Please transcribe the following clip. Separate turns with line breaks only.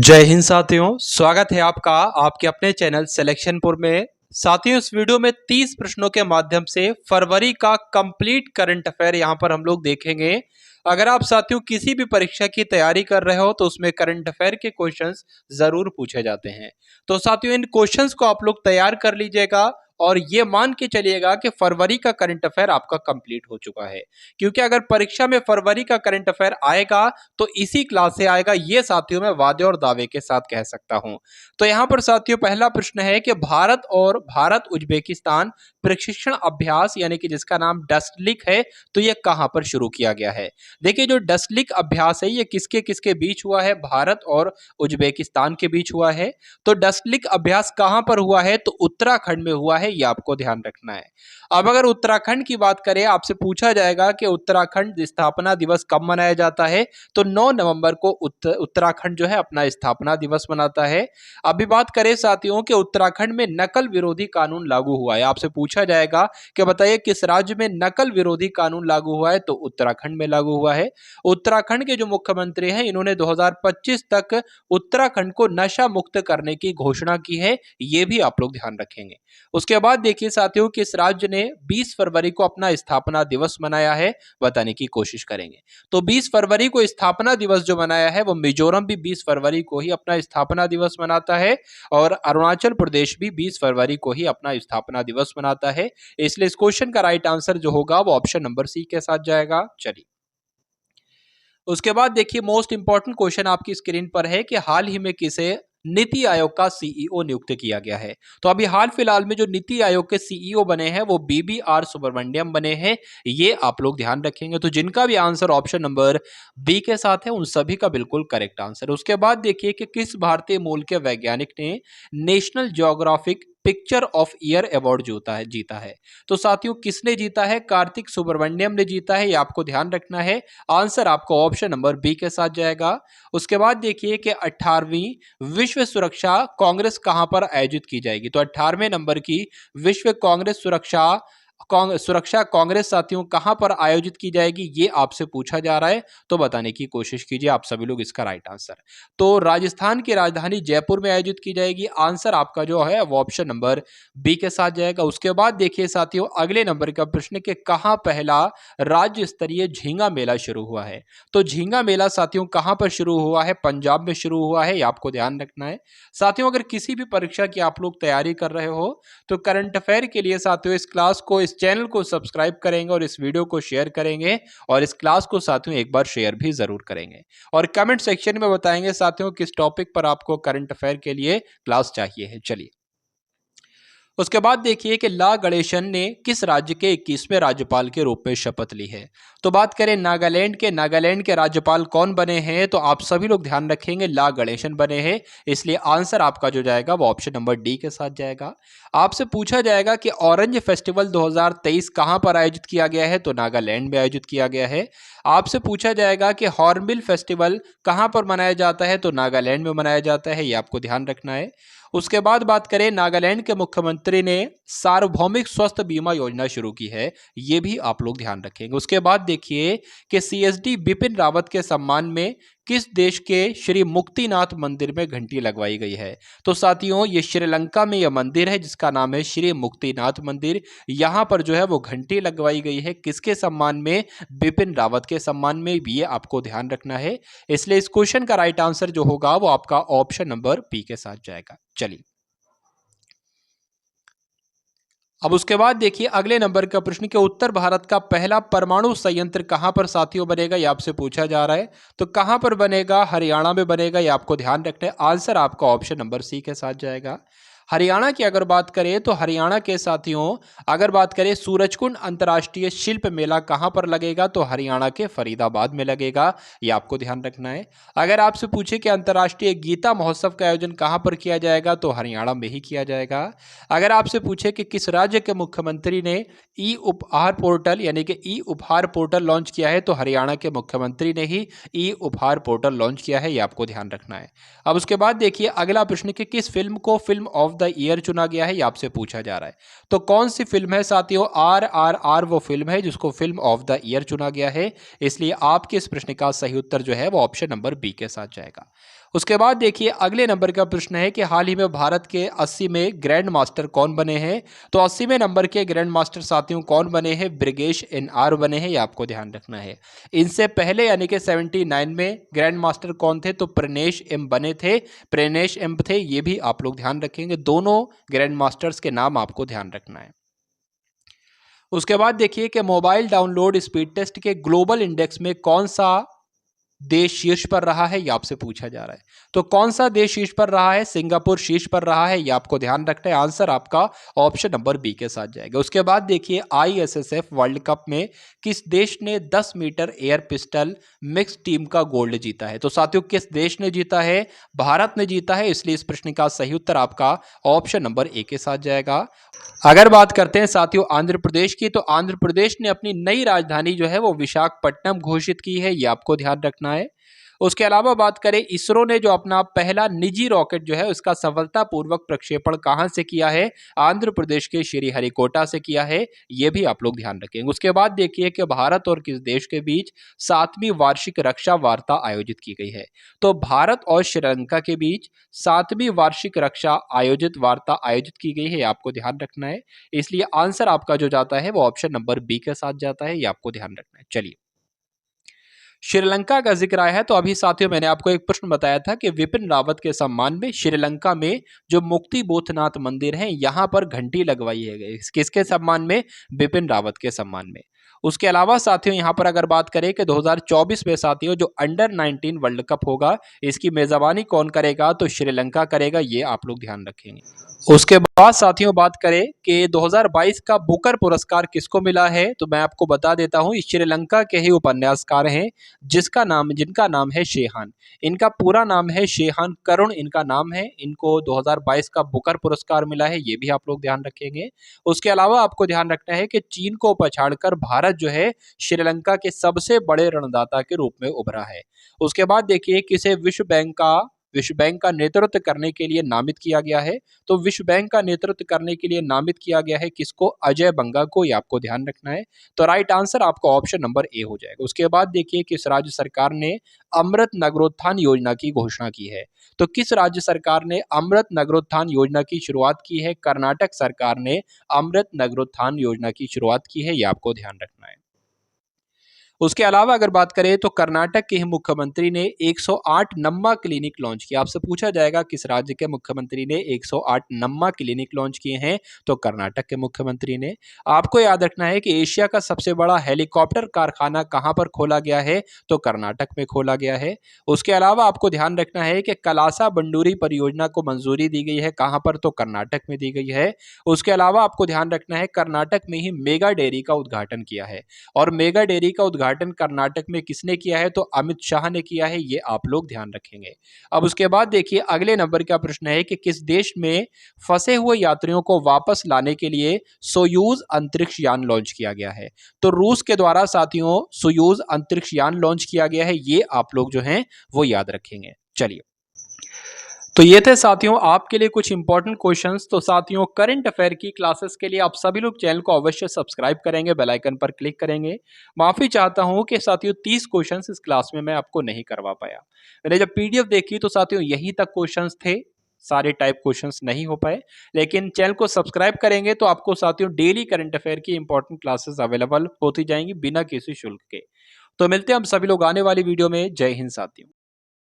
जय हिंद साथियों, स्वागत है आपका आपके अपने चैनल सिलेक्शनपुर में। साथियों, इस वीडियो में 30 प्रश्नों के माध्यम से फरवरी का कंप्लीट करंट अफेयर यहां पर हम लोग देखेंगे। अगर आप साथियों किसी भी परीक्षा की तैयारी कर रहे हो तो उसमें करंट अफेयर के क्वेश्चंस जरूर पूछे जाते हैं। तो साथियों, इन क्वेश्चंस को आप लोग तैयार कर लीजिएगा और ये मान के चलिएगा कि फरवरी का करंट अफेयर आपका कंप्लीट हो चुका है, क्योंकि अगर परीक्षा में फरवरी का करंट अफेयर आएगा तो इसी क्लास से आएगा, ये साथियों मैं वादे और दावे के साथ कह सकता हूं। तो यहां पर साथियों पहला प्रश्न है कि भारत और भारत उज्बेकिस्तान प्रशिक्षण अभ्यास यानी कि जिसका नाम डस्टलिक है, तो ये कहां पर शुरू किया गया है। देखिए, जो डस्टलिक अभ्यास है ये किसके किसके बीच हुआ है, भारत और उज्बेकिस्तान के बीच हुआ है। तो डस्टलिक अभ्यास कहां पर हुआ है, तो उत्तराखंड में हुआ है, ये आपको ध्यान रखना है। अब अगर उत्तराखंड की बात करें, आपसे पूछा जाएगा कि उत्तराखंड स्थापना दिवस कब मनाया जाता है, तो 9 नवंबर को उत्तराखंड जो है अपना स्थापना दिवस मनाता है। अभी बात करें साथियों कि उत्तराखंड में नकल विरोधी कानून लागू हुआ है। आपसे पूछा जाएगा कि बताइए किस राज्य में नकल विरोधी कानून लागू हुआ है, तो उत्तराखंड में लागू हुआ है। उत्तराखंड के जो मुख्यमंत्री हैं इन्होंने 2025 तक उत्तराखंड को नशा मुक्त करने की घोषणा की है, ये भी आप लोग ध्यान रखेंगे। उसके बाद देखिए साथियों कि इस राज्य ने 20 फरवरी को अपना स्थापना दिवस मनाया है, बताने की कोशिश करेंगे। तो 20 फरवरी को स्थापना दिवस जो मनाया है वो मिजोरम भी 20 फरवरी को ही अपना स्थापना दिवस मनाता है और अरुणाचल प्रदेश भी 20 फरवरी को ही अपना स्थापना दिवस मनाता है। इसलिए इस क्वेश्चन का राइट आंसर जो होगा वो ऑप्शन नंबर सी के साथ जाएगा। चलिए, उसके बाद देखिए मोस्ट इंपॉर्टेंट क्वेश्चन आपकी स्क्रीन पर है कि हाल ही में किसे नीति आयोग का सीईओ नियुक्त किया गया है। तो अभी हाल फिलहाल में जो नीति आयोग के सीईओ बने हैं वो बीबीआर सुब्रमण्यम बने हैं, ये आप लोग ध्यान रखेंगे। तो जिनका भी आंसर ऑप्शन नंबर बी के साथ है उन सभी का बिल्कुल करेक्ट आंसर। उसके बाद देखिए कि किस भारतीय मूल के वैज्ञानिक ने national geographic picture of year award जीता है। तो साथियों किसने जीता है, कार्तिक सुब्रमण्यम ने जीता है, ये आपको ध्यान रखना है। आंसर आपको ऑप्शन नंबर बी के साथ जाएगा। उसके बाद देखिए कि 18वीं विश्व सुरक्षा कांग्रेस कहां पर आयोजित की जाएगी। तो 18वें नंबर की विश्व कांग्रेस सुरक्षा कांग्रेस साथियों कहां पर आयोजित की जाएगी, ये आपसे पूछा जा रहा है, तो बताने की कोशिश कीजिए आप सभी लोग इसका राइट आंसर। तो राजस्थान की राजधानी जयपुर में आयोजित की जाएगी। आंसर आपका जो है वो ऑप्शन नंबर बी के साथ जाएगा। उसके बाद देखिए साथियों अगले नंबर का प्रश्न कि कहां पहला राज्य स्तरीय झींगा मेला शुरू हुआ है। तो झींगा मेला साथियों कहां पर शुरू हुआ है, पंजाब में शुरू हुआ है, ये आपको ध्यान रखना है। साथियों अगर किसी भी परीक्षा की आप लोग तैयारी कर रहे हो तो करंट अफेयर के लिए साथियों इस क्लास को, इस चैनल को सब्सक्राइब करेंगे और इस वीडियो को शेयर करेंगे और इस क्लास को साथियों एक बार शेयर भी जरूर करेंगे और कमेंट सेक्शन में बताएंगे साथियों किस टॉपिक पर आपको करंट अफेयर के लिए क्लास चाहिए है। चलिए, उसके बाद देखिए कि ला गणेशन ने किस राज्य के 21वें राज्यपाल के रूप में शपथ ली है। तो बात करें नागालैंड के राज्यपाल कौन बने हैं, तो आप सभी लोग ध्यान रखेंगे ला गणेशन बने हैं। इसलिए आंसर आपका जो जाएगा वो ऑप्शन नंबर डी के साथ जाएगा। आपसे पूछा जाएगा कि ऑरेंज फेस्टिवल 2023 कहां पर आयोजित किया गया है, तो नागालैंड में आयोजित किया गया है। आपसे पूछा जाएगा कि हॉर्नबिल फेस्टिवल कहां पर मनाया जाता है, तो नागालैंड में मनाया जाता है, ये आपको ध्यान रखना है। उसके बाद बात करें नागालैंड के मुख्यमंत्री ने सार्वभौमिक स्वास्थ्य बीमा योजना शुरू की है, ये भी आप लोग ध्यान रखेंगे। उसके बाद देखिए कि सीएसडी बिपिन रावत के सम्मान में किस देश के श्री मुक्तिनाथ मंदिर में घंटी लगवाई गई है। तो साथियों ये श्रीलंका में यह मंदिर है जिसका नाम है श्री मुक्तिनाथ मंदिर। यहां पर जो है वो घंटी लगवाई गई है, किसके सम्मान में, बिपिन रावत के सम्मान में, भी ये आपको ध्यान रखना है। इसलिए इस क्वेश्चन का राइट आंसर जो होगा वो आपका ऑप्शन नंबर बी के साथ जाएगा। चलिए, अब उसके बाद देखिए अगले नंबर का प्रश्न कि उत्तर भारत का पहला परमाणु संयंत्र कहां पर साथियों बनेगा, ये आपसे पूछा जा रहा है। तो कहां पर बनेगा, हरियाणा में बनेगा, ये आपको ध्यान रखना है। आंसर आपका ऑप्शन नंबर सी के साथ जाएगा। हरियाणा की अगर बात करें तो हरियाणा के साथियों अगर बात करें सूरजकुंड अंतर्राष्ट्रीय शिल्प मेला कहां पर लगेगा, तो हरियाणा के फरीदाबाद में लगेगा, ये आपको ध्यान रखना है। अगर आपसे पूछे कि अंतर्राष्ट्रीय गीता महोत्सव का आयोजन कहां पर किया जाएगा, तो हरियाणा में ही किया जाएगा। अगर आपसे पूछे कि किस राज्य के मुख्यमंत्री ने ई उपहार पोर्टल यानी कि ई उपहार पोर्टल लॉन्च किया है, तो हरियाणा के मुख्यमंत्री ने ही ई उपहार पोर्टल लॉन्च किया है, ये आपको ध्यान रखना है। अब उसके बाद देखिए अगला प्रश्न कि किस फिल्म को फिल्म ऑफ द ईयर चुना गया है, ये आपसे पूछा जा रहा है। तो कौन सी फिल्म है साथियों, RRR वो फिल्म है जिसको फिल्म ऑफ द ईयर चुना गया है। इसलिए आपके इस प्रश्न का सही उत्तर जो है वो ऑप्शन नंबर बी के साथ जाएगा। उसके बाद देखिए अगले नंबर का प्रश्न है कि हाल ही में भारत के 80 में ग्रैंड मास्टर कौन बने हैं। तो 80वें नंबर के ग्रैंड मास्टर साथियों कौन बने हैं, ब्रिगेश एन.आर. बने हैं, ये आपको ध्यान रखना है। इनसे पहले यानी कि 79 में ग्रैंड मास्टर कौन थे, तो प्रनेश एम बने थे, प्रनेश एम थे, ये भी आप लोग ध्यान रखेंगे। दोनों ग्रैंड मास्टर्स के नाम आपको ध्यान रखना है। उसके बाद देखिए कि मोबाइल डाउनलोड स्पीड टेस्ट के ग्लोबल इंडेक्स में कौन सा देश शीर्ष पर रहा है, यह आपसे पूछा जा रहा है। तो कौन सा देश शीर्ष पर रहा है, सिंगापुर शीर्ष पर रहा है, यह आपको ध्यान रखना है। आंसर आपका ऑप्शन नंबर बी के साथ जाएगा। उसके बाद देखिए आईएसएसएफ वर्ल्ड कप में किस देश ने 10 metre air pistol mix team का गोल्ड जीता है। तो साथियों किस देश ने जीता है, भारत ने जीता है, इसलिए इस प्रश्न का सही उत्तर आपका ऑप्शन नंबर ए के साथ जाएगा। अगर बात करते हैं साथियों आंध्र प्रदेश की, तो आंध्र प्रदेश ने अपनी नई राजधानी जो है वो विशाखापट्टनम घोषित की है, ये आपको ध्यान रखना है। उसके अलावा बात करें इसरो ने जो अपना पहला निजी रॉकेट जो है उसका सफलतापूर्वक प्रक्षेपण कहां से किया है, आंध्र प्रदेश के श्रीहरिकोटा से किया है, ये भी आप लोग ध्यान रखेंगे। उसके बाद देखिए कि भारत और किस देश के बीच 7वीं वार्षिक रक्षा वार्ता आयोजित की गई है। तो भारत और श्रीलंका के बीच 7वीं वार्षिक रक्षा आयोजित वार्ता आयोजित की गई है, आपको ध्यान रखना है। इसलिए आंसर आपका जो जाता है वो ऑप्शन नंबर बी के साथ जाता है, ये आपको ध्यान रखना है। चलिए श्रीलंका का जिक्र आया है, तो अभी साथियों मैंने आपको एक प्रश्न बताया था कि विपिन रावत के सम्मान में श्रीलंका में जो मुक्ति बोधनाथ मंदिर है यहां पर घंटी लगवाई है किसके सम्मान में, विपिन रावत के सम्मान में। उसके अलावा साथियों यहां पर अगर बात करें कि 2024 में साथियों जो अंडर 19 वर्ल्ड कप होगा इसकी मेजबानी कौन करेगा, तो श्रीलंका करेगा, ये आप लोग ध्यान रखेंगे। उसके बाद साथियों बात करें कि 2022 का बुकर पुरस्कार किसको मिला है, तो मैं आपको बता देता हूं श्रीलंका के ही उपन्यासकार हैं जिनका नाम है शेहान। इनका पूरा नाम है शेहान करुण, इनका नाम है। इनको 2022 का बुकर पुरस्कार मिला है, ये भी आप लोग ध्यान रखेंगे। उसके अलावा आपको ध्यान रखना है कि चीन को पछाड़कर भारत जो है श्रीलंका के सबसे बड़े ऋणदाता के रूप में उभरा है। उसके बाद देखिए किसे विश्व बैंक का नेतृत्व करने के लिए नामित किया गया है, तो विश्व बैंक का नेतृत्व करने के लिए नामित किया गया है किसको, अजय बंगा को, ये आपको ध्यान रखना है। तो राइट आंसर आपका ऑप्शन नंबर ए हो जाएगा। उसके बाद देखिए किस राज्य सरकार ने अमृत नगरोत्थान योजना की घोषणा की है, तो किस राज्य सरकार ने अमृत नगरोत्थान योजना की शुरुआत की है, कर्नाटक सरकार ने अमृत नगरोत्थान योजना की शुरुआत की है, ये आपको ध्यान रखना है। उसके अलावा अगर बात करें तो कर्नाटक के मुख्यमंत्री ने 108 नम्मा क्लिनिक लॉन्च किया। आपसे पूछा जाएगा किस राज्य के मुख्यमंत्री ने 108 नम्मा क्लिनिक लॉन्च किए हैं, तो कर्नाटक के मुख्यमंत्री ने। आपको याद रखना है कि एशिया का सबसे बड़ा हेलीकॉप्टर कारखाना कहां पर खोला गया है, तो कर्नाटक में खोला गया है। उसके अलावा आपको ध्यान रखना है कि कलासा बंडूरी परियोजना को मंजूरी दी गई है कहां पर, तो कर्नाटक में दी गई है। उसके अलावा आपको ध्यान रखना है कर्नाटक में ही मेगा डेयरी का उद्घाटन किया है, और मेगा डेयरी का उद्घाटन कर्नाटक में किसने किया है, तो अमित शाह ने किया है, ये आप लोग ध्यान रखेंगे। अब उसके बाद देखिए अगले नंबर का प्रश्न है कि किस देश में फंसे हुए यात्रियों को वापस लाने के लिए सोयूज अंतरिक्ष यान लॉन्च किया गया है। तो रूस के द्वारा साथियों सोयूज अंतरिक्ष यान लॉन्च किया गया है, ये आप लोग जो हैं वो याद रखेंगे। चलिए तो ये थे साथियों आपके लिए कुछ इंपॉर्टेंट क्वेश्चंस। तो साथियों करंट अफेयर की क्लासेस के लिए आप सभी लोग चैनल को अवश्य सब्सक्राइब करेंगे, बेल आइकन पर क्लिक करेंगे। माफी चाहता हूं कि साथियों 30 क्वेश्चंस इस क्लास में मैं आपको नहीं करवा पाया। मैंने जब पीडीएफ देखी तो साथियों यहीं तक क्वेश्चंस थे, सारे टाइप क्वेश्चंस नहीं हो पाए। लेकिन चैनल को सब्सक्राइब करेंगे तो आपको साथियों डेली करंट अफेयर की इंपॉर्टेंट क्लासेस अवेलेबल होती जाएंगी बिना किसी शुल्क के। तो मिलते हैं हम सभी लोग आने वाली वीडियो में। जय हिंद साथियों।